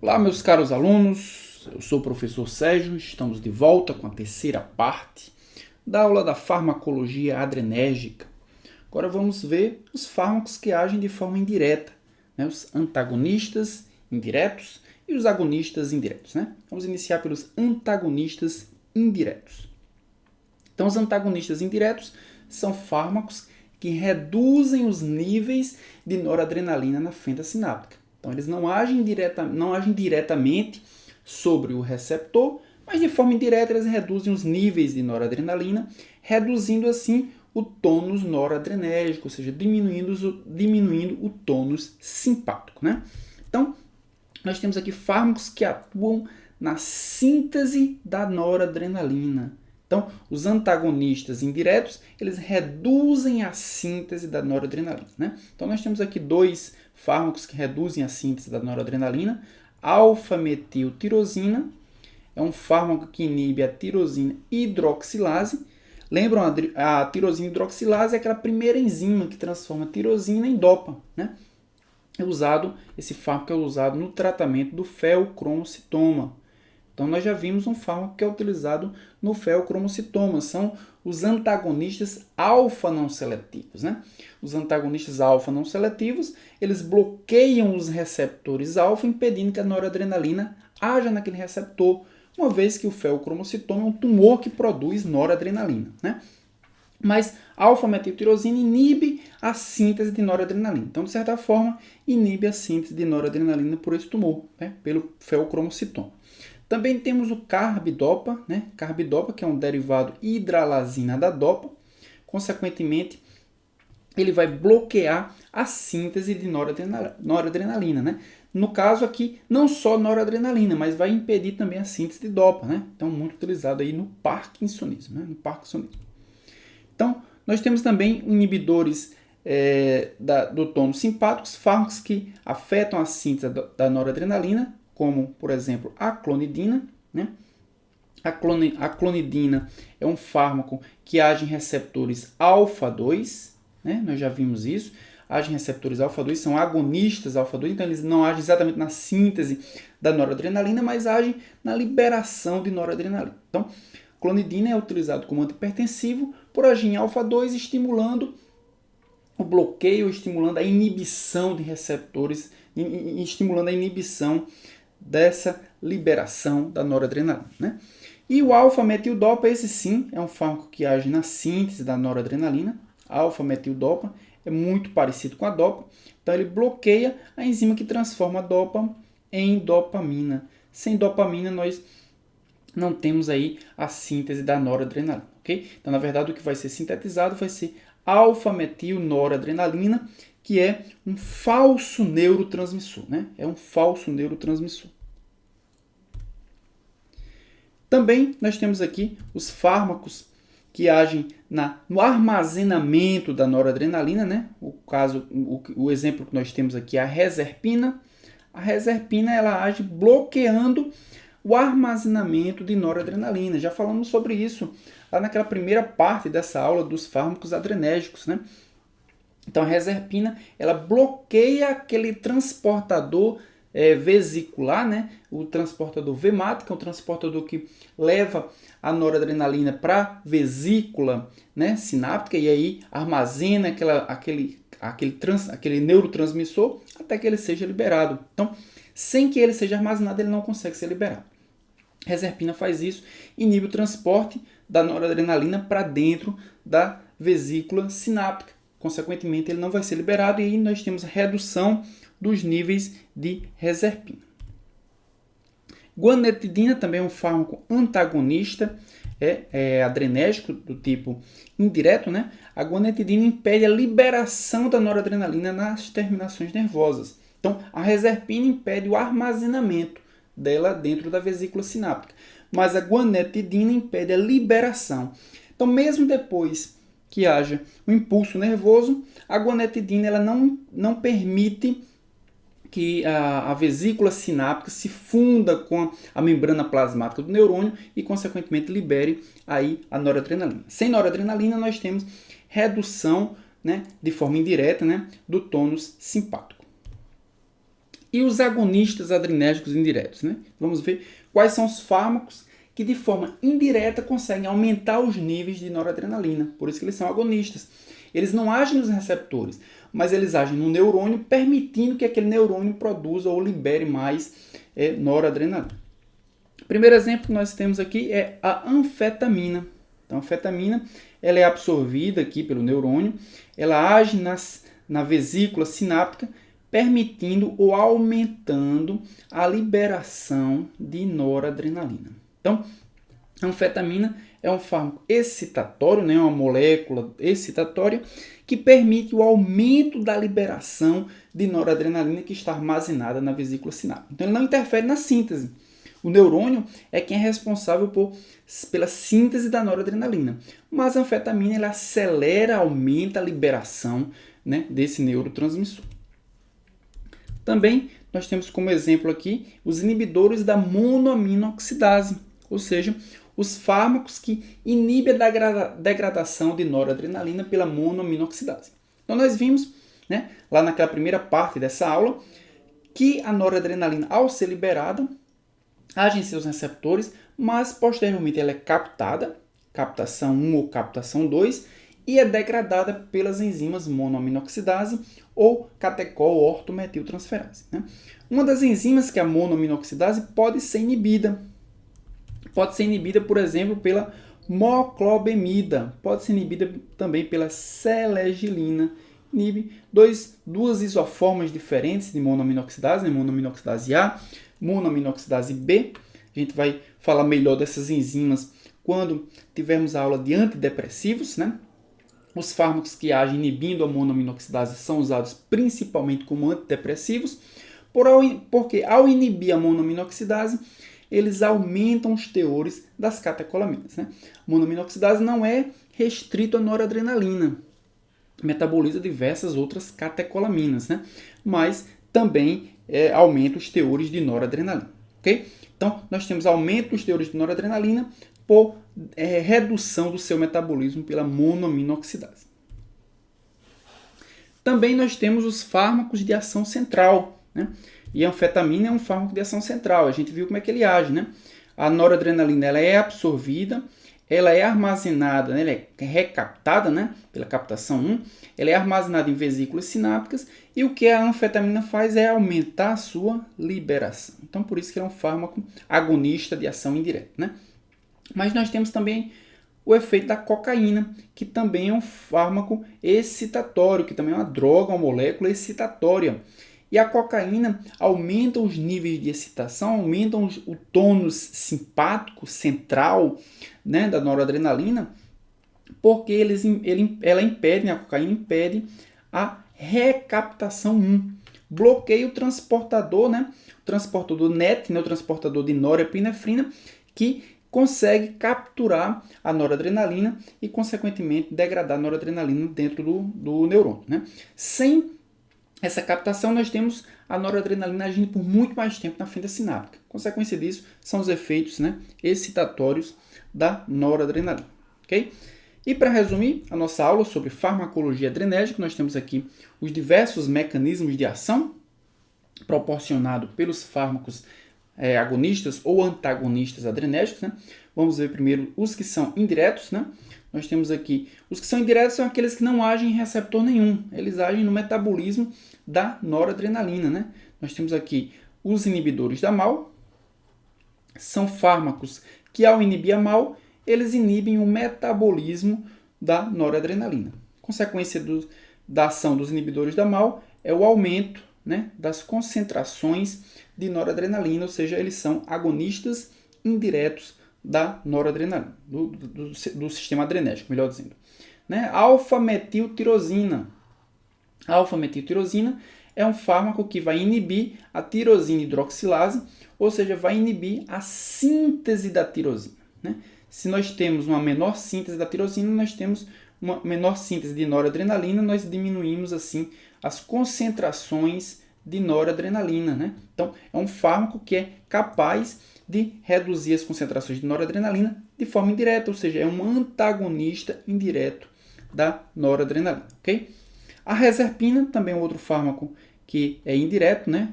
Olá, meus caros alunos, eu sou o professor Sérgio, estamos de volta com a terceira parte da aula da farmacologia adrenérgica. Agora vamos ver os fármacos que agem de forma indireta, né? Os antagonistas indiretos e os agonistas indiretos, né? Vamos iniciar pelos antagonistas indiretos. Então, os antagonistas indiretos são fármacos que reduzem os níveis de noradrenalina na fenda sináptica. Então, eles não agem diretamente sobre o receptor, mas de forma indireta eles reduzem os níveis de noradrenalina, reduzindo assim o tônus noradrenérgico, ou seja, diminuindo o tônus simpático, né? Então, nós temos aqui fármacos que atuam na síntese da noradrenalina. Então, os antagonistas indiretos, eles reduzem a síntese da noradrenalina, né? Então, nós temos aqui dois fármacos que reduzem a síntese da noradrenalina. Alfa-metiltirosina é um fármaco que inibe a tirosina hidroxilase. Lembram, a tirosina hidroxilase é aquela primeira enzima que transforma a tirosina em dopa, né? Esse fármaco é usado no tratamento do feocromocitoma. Então, nós já vimos um fármaco que é utilizado no feocromocitoma. São os antagonistas alfa não seletivos, né? Os antagonistas alfa não seletivos, eles bloqueiam os receptores alfa, impedindo que a noradrenalina haja naquele receptor, uma vez que o feocromocitoma é um tumor que produz noradrenalina, né? Mas a alfa-metiltirosina inibe a síntese de noradrenalina. Então, de certa forma, inibe a síntese de noradrenalina por esse tumor, né? Pelo feocromocitoma. Também temos o carbidopa, né? Carbidopa, que é um derivado hidralazina da dopa. Consequentemente, ele vai bloquear a síntese de noradrenalina, né? No caso aqui, não só noradrenalina, mas vai impedir também a síntese de dopa, né? Então, muito utilizado aí no parkinsonismo, né? No parkinsonismo. Então, nós temos também inibidores do tônus simpático, fármacos que afetam a síntese da noradrenalina, como, por exemplo, a clonidina, né? A clonidina é um fármaco que age em receptores alfa-2, né? Nós já vimos isso. Agem em receptores alfa-2, são agonistas alfa-2, então eles não agem exatamente na síntese da noradrenalina, mas agem na liberação de noradrenalina. Então, clonidina é utilizado como antipertensivo por agir em alfa-2, estimulando o bloqueio, estimulando a inibição de receptores, estimulando a inibição dessa liberação da noradrenalina, né? E o alfa-metildopa, esse sim, é um fármaco que age na síntese da noradrenalina. Alfa-metildopa é muito parecido com a dopa, então ele bloqueia a enzima que transforma a dopa em dopamina. Sem dopamina, nós não temos aí a síntese da noradrenalina, ok? Então, na verdade, o que vai ser sintetizado vai ser alfa-metilnoradrenalina, que é um falso neurotransmissor, né? É um falso neurotransmissor. Também nós temos aqui os fármacos que agem no armazenamento da noradrenalina, né? O exemplo que nós temos aqui é a reserpina. A reserpina ela age bloqueando o armazenamento de noradrenalina. Já falamos sobre isso lá naquela primeira parte dessa aula dos fármacos adrenérgicos, né? Então, a reserpina ela bloqueia aquele transportador vesicular, né? O transportador VMAT, que é um transportador que leva a noradrenalina para a vesícula, né, sináptica, e aí armazena aquele neurotransmissor até que ele seja liberado. Então, sem que ele seja armazenado, ele não consegue ser liberado. A reserpina faz isso, inibe o transporte da noradrenalina para dentro da vesícula sináptica. Consequentemente, ele não vai ser liberado e aí nós temos a redução dos níveis de reserpina. Guanetidina também é um fármaco antagonista, adrenérgico do tipo indireto, né? A guanetidina impede a liberação da noradrenalina nas terminações nervosas. Então, a reserpina impede o armazenamento dela dentro da vesícula sináptica, mas a guanetidina impede a liberação. Então, mesmo depois que haja um impulso nervoso, a guanetidina ela não permite que a vesícula sináptica se funda com a membrana plasmática do neurônio e, consequentemente, libere aí a noradrenalina. Sem noradrenalina, nós temos redução, né, de forma indireta, né, do tônus simpático. E os agonistas adrenérgicos indiretos, né? Vamos ver quais são os fármacos que de forma indireta conseguem aumentar os níveis de noradrenalina. Por isso que eles são agonistas. Eles não agem nos receptores, mas eles agem no neurônio, permitindo que aquele neurônio produza ou libere mais noradrenalina. O primeiro exemplo que nós temos aqui é a anfetamina. Então, a anfetamina ela é absorvida aqui pelo neurônio, ela age na vesícula sináptica, permitindo ou aumentando a liberação de noradrenalina. Então, a anfetamina é um fármaco excitatório, né, uma molécula excitatória que permite o aumento da liberação de noradrenalina que está armazenada na vesícula sináptica. Então, ele não interfere na síntese. O neurônio é quem é responsável pela síntese da noradrenalina. Mas a anfetamina ela acelera, aumenta a liberação, né, desse neurotransmissor. Também nós temos como exemplo aqui os inibidores da monoaminoxidase, ou seja, os fármacos que inibem a degradação de noradrenalina pela monoaminoxidase. Então nós vimos, né, lá naquela primeira parte dessa aula que a noradrenalina, ao ser liberada, age em seus receptores, mas posteriormente ela é captada, captação 1 ou captação 2, e é degradada pelas enzimas monoaminoxidase ou catecol ou ortometiltransferase, né? Uma das enzimas que é a monoaminoxidase pode ser inibida. Pode ser inibida, por exemplo, pela moclobemida. Pode ser inibida também pela selegilina. Inibe duas isoformas diferentes de monoaminoxidase, né? Monoaminoxidase A, monoaminoxidase B. A gente vai falar melhor dessas enzimas quando tivermos a aula de antidepressivos, né? Os fármacos que agem inibindo a monoaminoxidase são usados principalmente como antidepressivos, porque ao inibir a monoaminoxidase, eles aumentam os teores das catecolaminas, né? Monoaminoxidase não é restrito à noradrenalina, metaboliza diversas outras catecolaminas, né? Mas também aumenta os teores de noradrenalina, ok? Então, nós temos aumento dos teores de noradrenalina por redução do seu metabolismo pela monoaminoxidase. Também nós temos os fármacos de ação central, né? E a anfetamina é um fármaco de ação central. A gente viu como é que ele age, né? A noradrenalina ela é absorvida, ela é armazenada, né? Ela é recaptada, né? Pela captação 1, ela é armazenada em vesículas sinápticas e o que a anfetamina faz é aumentar a sua liberação. Então, por isso que ele é um fármaco agonista de ação indireta, né? Mas nós temos também o efeito da cocaína, que também é um fármaco excitatório, que também é uma droga, uma molécula excitatória. E a cocaína aumenta os níveis de excitação, aumenta o tônus simpático central, né, da noradrenalina, porque ela impede, né, a cocaína impede a recaptação 1. Bloqueia o transportador, né, o transportador NET, né, o transportador de norepinefrina, que consegue capturar a noradrenalina e, consequentemente, degradar a noradrenalina dentro do neurônio, né? Sem essa captação, nós temos a noradrenalina agindo por muito mais tempo na fenda sináptica. Consequência disso são os efeitos, né, excitatórios da noradrenalina, ok? E para resumir a nossa aula sobre farmacologia adrenérgica, nós temos aqui os diversos mecanismos de ação proporcionados pelos fármacos agonistas ou antagonistas adrenérgicos, né? Vamos ver primeiro os que são indiretos, né? Nós temos aqui, os que são indiretos são aqueles que não agem em receptor nenhum, eles agem no metabolismo da noradrenalina, né? Nós temos aqui os inibidores da MAO, são fármacos que ao inibir a MAO, eles inibem o metabolismo da noradrenalina. Consequência da ação dos inibidores da MAO é o aumento, né, das concentrações de noradrenalina, ou seja, eles são agonistas indiretos da noradrenalina, do sistema adrenérgico, melhor dizendo. Né? Alfa-metiltirosina. A alfa-metiltirosina é um fármaco que vai inibir a tirosina hidroxilase, ou seja, vai inibir a síntese da tirosina. Né? Se nós temos uma menor síntese da tirosina, nós temos uma menor síntese de noradrenalina, nós diminuímos assim as concentrações de noradrenalina, né? Então, é um fármaco que é capaz de reduzir as concentrações de noradrenalina de forma indireta, ou seja, é um antagonista indireto da noradrenalina, ok? A reserpina também é outro fármaco que é indireto, né?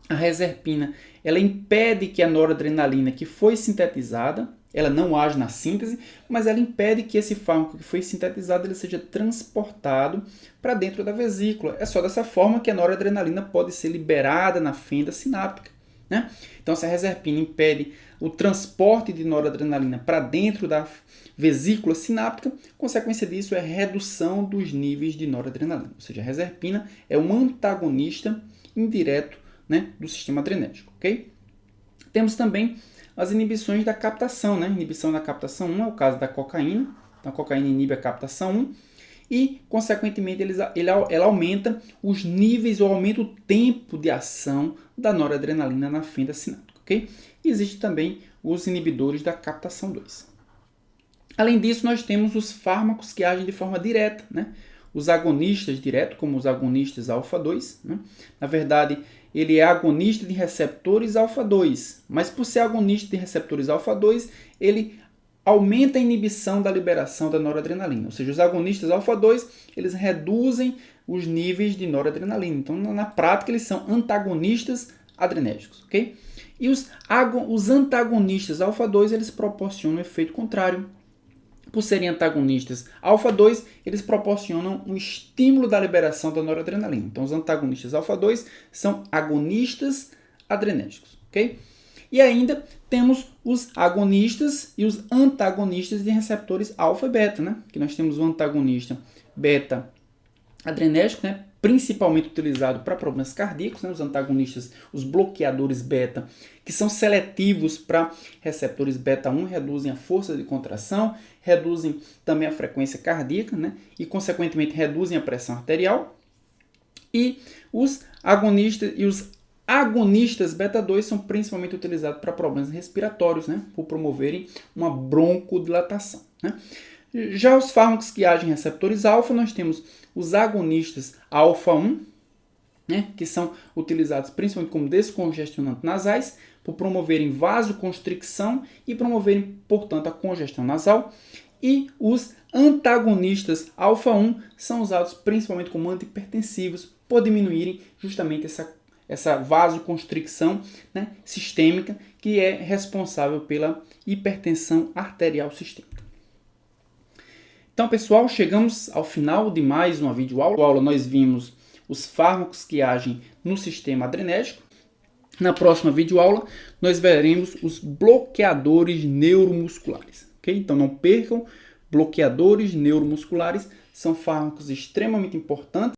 A reserpina, ela impede que a noradrenalina que foi sintetizada, ela não age na síntese, mas ela impede que esse fármaco que foi sintetizado ele seja transportado para dentro da vesícula. É só dessa forma que a noradrenalina pode ser liberada na fenda sináptica, né? Então, se a reserpina impede o transporte de noradrenalina para dentro da vesícula sináptica, consequência disso é redução dos níveis de noradrenalina. Ou seja, a reserpina é um antagonista indireto, né, do sistema adrenérgico, ok? Temos também as inibições da captação, né? Inibição da captação 1 é o caso da cocaína. Então, a cocaína inibe a captação 1 e, consequentemente, ela aumenta os níveis ou aumenta o tempo de ação da noradrenalina na fenda sináptica, ok? E existe também os inibidores da captação 2. Além disso, nós temos os fármacos que agem de forma direta, né? Os agonistas diretos, como os agonistas alfa-2, né? Na verdade, ele é agonista de receptores alfa-2, mas por ser agonista de receptores alfa-2, ele aumenta a inibição da liberação da noradrenalina. Ou seja, os agonistas alfa-2, eles reduzem os níveis de noradrenalina. Então, na prática, eles são antagonistas adrenérgicos, ok? E os antagonistas alfa-2, eles proporcionam um efeito contrário. Por serem antagonistas alfa-2, eles proporcionam um estímulo da liberação da noradrenalina. Então, os antagonistas alfa-2 são agonistas adrenérgicos, ok? E ainda temos os agonistas e os antagonistas de receptores alfa e beta, né? Que nós temos o antagonista beta adrenérgico, né? Principalmente utilizado para problemas cardíacos, né? Os antagonistas, os bloqueadores beta, que são seletivos para receptores beta 1, reduzem a força de contração, reduzem também a frequência cardíaca, né? E, consequentemente, reduzem a pressão arterial. E os agonistas beta 2 são principalmente utilizados para problemas respiratórios, né? Por promoverem uma broncodilatação, né? Já os fármacos que agem em receptores alfa, nós temos os agonistas alfa-1, né, que são utilizados principalmente como descongestionantes nasais, por promoverem vasoconstricção e promoverem, portanto, a congestão nasal. E os antagonistas alfa-1 são usados principalmente como antihipertensivos, por diminuírem justamente essa vasoconstricção, né, sistêmica, que é responsável pela hipertensão arterial sistêmica. Então, pessoal, chegamos ao final de mais uma videoaula. Nós vimos os fármacos que agem no sistema adrenérgico. Na próxima videoaula, nós veremos os bloqueadores neuromusculares. Okay? Então, não percam, bloqueadores neuromusculares são fármacos extremamente importantes